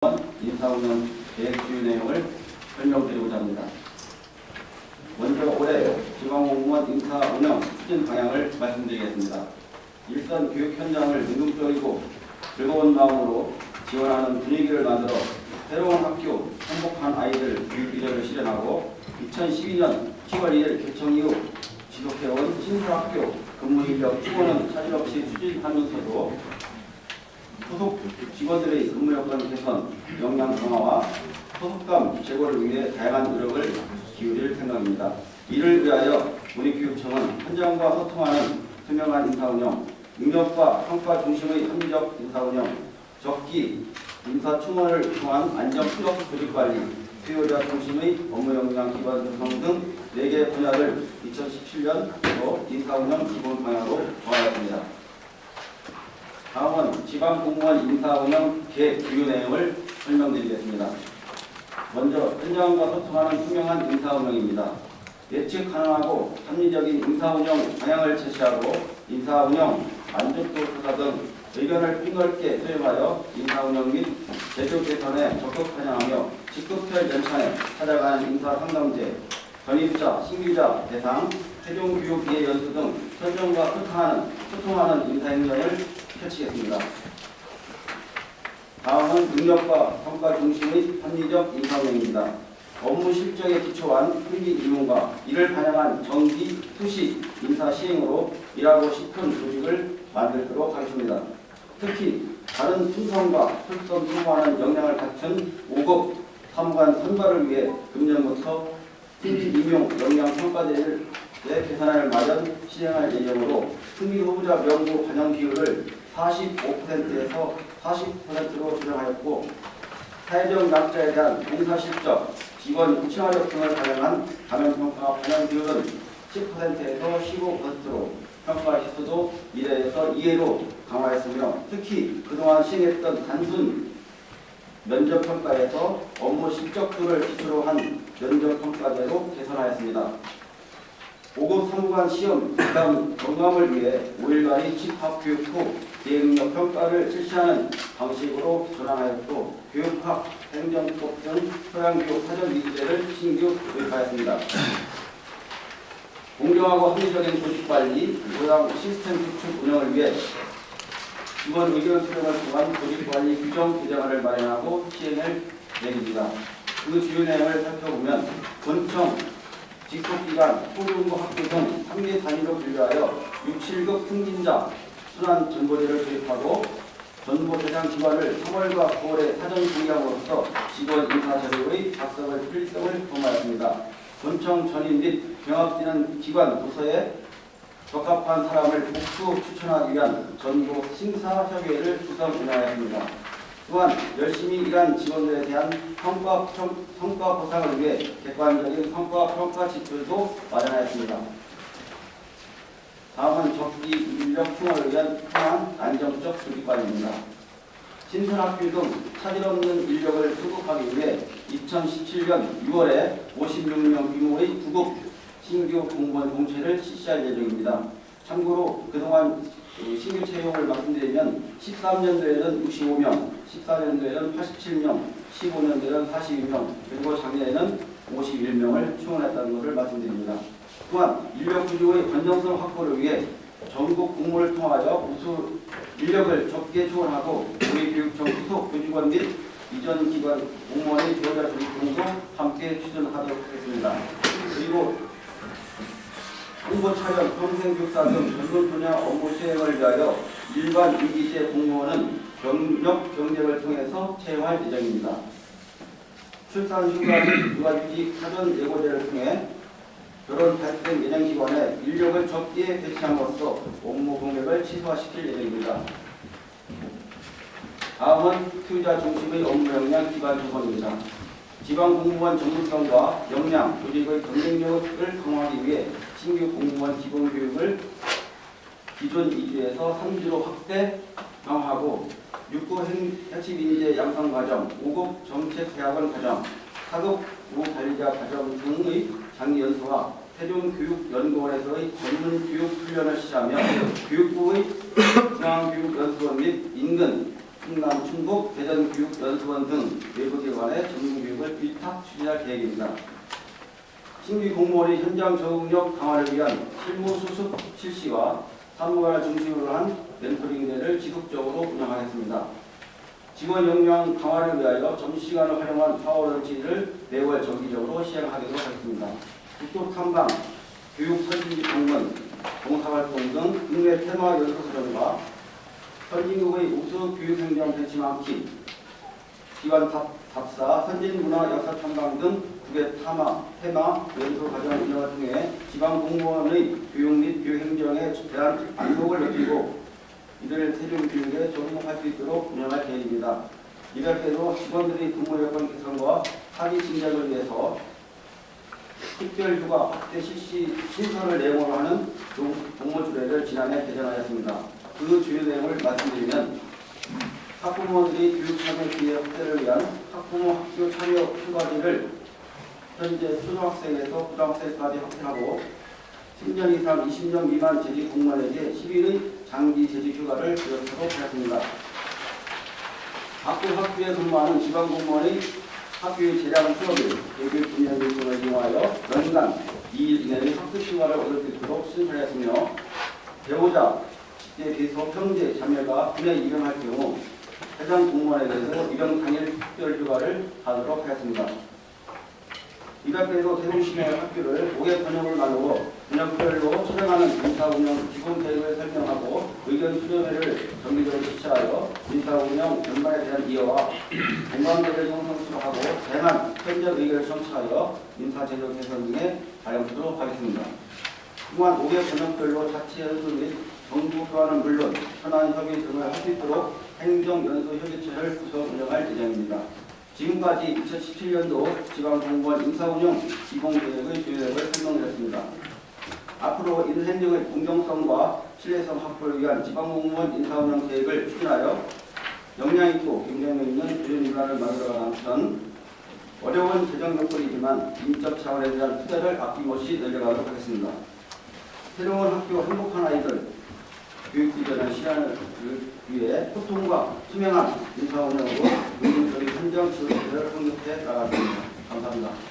인사운영 계획 주요 내용을 설명드리고자 합니다. 먼저 올해 지방공무원 인사운영 추진 방향을 말씀드리겠습니다. 일선 교육 현장을 능동적이고 즐거운 마음으로 지원하는 분위기를 만들어 새로운 학교, 행복한 아이들 교육 미래를 실현하고 2012년 10월 1일 개청 이후 지속해온 신설학교 근무 인력 추구는 차질 없이 추진하면서도 소속 직원들의 근무 여건 개선, 역량 강화와 소속감 제고를 위해 다양한 노력을 기울일 생각입니다. 이를 위하여 우리 교육청은 현장과 소통하는 투명한 인사운영, 능력과 평가 중심의 합리적 인사운영, 적기 인사충원을 통한 안정적 조직관리, 수요자 중심의 업무 역량 기반 조성 등 4개 분야를 2017년도 인사운영 기본 방향으로 정하였습니다. 다음은 지방공무원 인사운영 계획 주요 내용을 설명드리겠습니다. 먼저 현장과 소통하는 투명한 인사운영입니다. 예측 가능하고 합리적인 인사운영 방향을 제시하고 인사운영 만족도 조사 등 의견을 폭넓게 수렴하여 인사운영 및 제도 개선에 적극 반영하며 직급별 연차에 찾아가는 인사상담제, 전입자, 신규자 대상, 최종교육 이해 연수 등 현장과 소통하는 인사행정을 펼치겠습니다. 다음은 능력과 평가 중심의 합리적 인사운영입니다. 업무 실적에 기초한 훈기 이용과 이를 반영한 정기, 투시, 인사 시행으로 일하고 싶은 조직을 만들도록 하겠습니다. 특히 다른 충성과 출선 소모하는 역량을 갖춘 5급 사무관 선발을 위해 금년부터 훈기 임용 역량 평가제를 개선할 마련 시행할 예정으로 훈기 후보자 명부 반영 비율을 45%에서 40%로 조정하였고 사회적 약자에 대한 봉사실적, 직원 친화력 등을 반영한 감염평가 반영 비율은 10%에서 15%로 평가 시수도 1회에서 2회로 강화했으며 특히 그동안 시행했던 단순 면접평가에서 업무 실적도를 기초로 한 면접평가제로 개선하였습니다. 5급 사무관 시험 기간 경감을 위해 5일간의 집합교육 후 대응력 평가를 실시하는 방식으로 전환하였고 교육학, 행정법 등 소양교육 사전 위주제를 신규 도입하였습니다. 공정하고 합리적인 조직관리, 요양 시스템 구축 운영을 위해 직원 의견 수렴을 통한 조직관리 규정 개정안을 마련하고 시행할 예정입니다. 그 주요 내용을 살펴보면 본청, 직속기관, 초중고 학교 등 3개 단위로 분류하여 6, 7급 승진자 순환 전보제를 도입하고 전보 대상 기관을 3월과 9월에 사전 공개함으로써 직원 인사 자료의 작성을 필수성을 도모하였습니다. 본청 전임 및 병합되는 기관 부서에 적합한 사람을 복수 추천하기 위한 전보 심사협의회를 구성 운영하였습니다. 또한 열심히 일한 직원들에 대한 성과 보상을 위해 객관적인 성과 평가 지표도 마련하였습니다. 다음은 적기 인력 충원을 위한 통한 안정적 조직관리입니다. 신선학교 등 차질 없는 인력을 수급하기 위해 2017년 6월에 56명 규모의 9급 신규 공무원 공채를 실시할 예정입니다. 참고로 그동안 신규 채용을 말씀드리면 13년도에는 65명, 14년도에는 87명, 15년도에는 42명, 그리고 작년에는 51명을 충원했다는 것을 말씀드립니다. 또한 인력 구조의 건전성 확보를 위해 전국 공모를 통하여 우수 인력을 적게 충원하고 우리 교육청 소속 교직원 및 이전 기관 공무원의 지원자 조직 등도 함께 추진하도록 하겠습니다. 그리고 홍보 촬영, 평생교육사 등 전문 분야 업무 수행을 위하여 일반 2기제 공무원은 경력 경쟁을 통해서 채용할 예정입니다. 출산 휴가 및 육아휴직 사전 예고제를 통해 결혼 발생 예정기관에 인력을 적게 배치함으로써 업무 공백을 최소화시킬 예정입니다. 다음은 투자 중심의 업무 역량 기반 조성입니다. 지방공무원 전문성과 역량, 조직의 경쟁력을 강화하기 위해 신규 공무원 기본교육을 기존 2주에서 3주로 확대 강화하고 6급 핵심인재 양성과정, 5급 정책대학원 과정, 4급 우관리자 과정 등의 장기연수와 세종교육연구원에서의 전문교육 훈련을 실시하며 교육부의 중앙교육연수원 및 인근 충남, 충북, 대전교육연수원 등 외부 기관의 전문교육을 위탁 추진할 계획입니다. 신규 공무원의 현장 적응력 강화를 위한 실무 수습 실시와 사무관을 중심으로 한 멘토링 대회를 지속적으로 운영하겠습니다. 직원 역량 강화를 위하여 점심시간을 활용한 파워런치를 매월 정기적으로 시행하도록 하겠습니다. 국토 탐방, 교육 선진지 방문, 봉사활동 등 국내 테마 연수 사전과 선진국의 우수 교육행정 벤치마킹, 기관 답사, 선진문화 역사 탐방 등 국외 테마 연수 과정 운영을 통해 지방 공무원의 교육 및 교육행정에 대한 안목을 높이고 이들 세종 교육에 적응할 수 있도록 운영할 계획입니다. 이렇게도 직원들의 근무 여건 개선과 사기 진작을 위해서 특별휴가 확대 실시 신설을 내용으로 하는 공모주례를 지난해 개정하였습니다. 그 주요 내용을 말씀드리면 학부모들이 교육 참여 기회 확대를 위한 학부모 학교 참여 휴가제를 현재 초등학생에서 고등학생까지 확대하고 10년 이상 20년 미만 재직 공무원에게 10일의 장기 재직 휴가를 부여하도록 하였습니다. 학교에 근무하는 지방 공무원의 학교의 재량 수업일, 교육 분야 일정을 이용하여 연간 2일 이내의 학습 휴가를 얻을 수 있도록 신설하였으며 배우자, 직계 계속 형제, 자매가 군에 입영할 경우 해당 공무원에 대해서 입영 당일 특별 휴가를 하도록 하였습니다. 이밖에도 세종시내 학교를 5개 번역을 나누고 번역별로 촬영하는 인사운영 기본 계획을 설명하고 의견 수렴회를 정기적으로 실시하여 인사운영 전반에 대한 이해와 공감대를 형성하고 다양한 현장 의견을 청취하여 인사제도 개선 등에 발행하도록 하겠습니다. 또한 5개 번역별로 자치 연수 및 정부 교환은 물론 현안 협의 등을 할 수 있도록 행정연수협의체를 구성 운영할 예정입니다. 지금까지 2017년도 지방공무원 인사운영 기본계획의 주요내용을 설명드렸습니다. 앞으로 인생력의 공정성과 신뢰성 확보를 위한 지방공무원 인사운영 계획을 추진하여 역량있고 경쟁력 있는 교육인간을 만들어가는 한편 어려운 재정 요건이지만 인적 자원에 대한 투자를 아낌없이 늘려가도록 하겠습니다. 새로운 학교 행복한 아이들 교육 비전을 실현을 위해 소통과 투명한 인사운영으로 의무적인 현장 지원을 성립해 나가겠습니다. 감사합니다.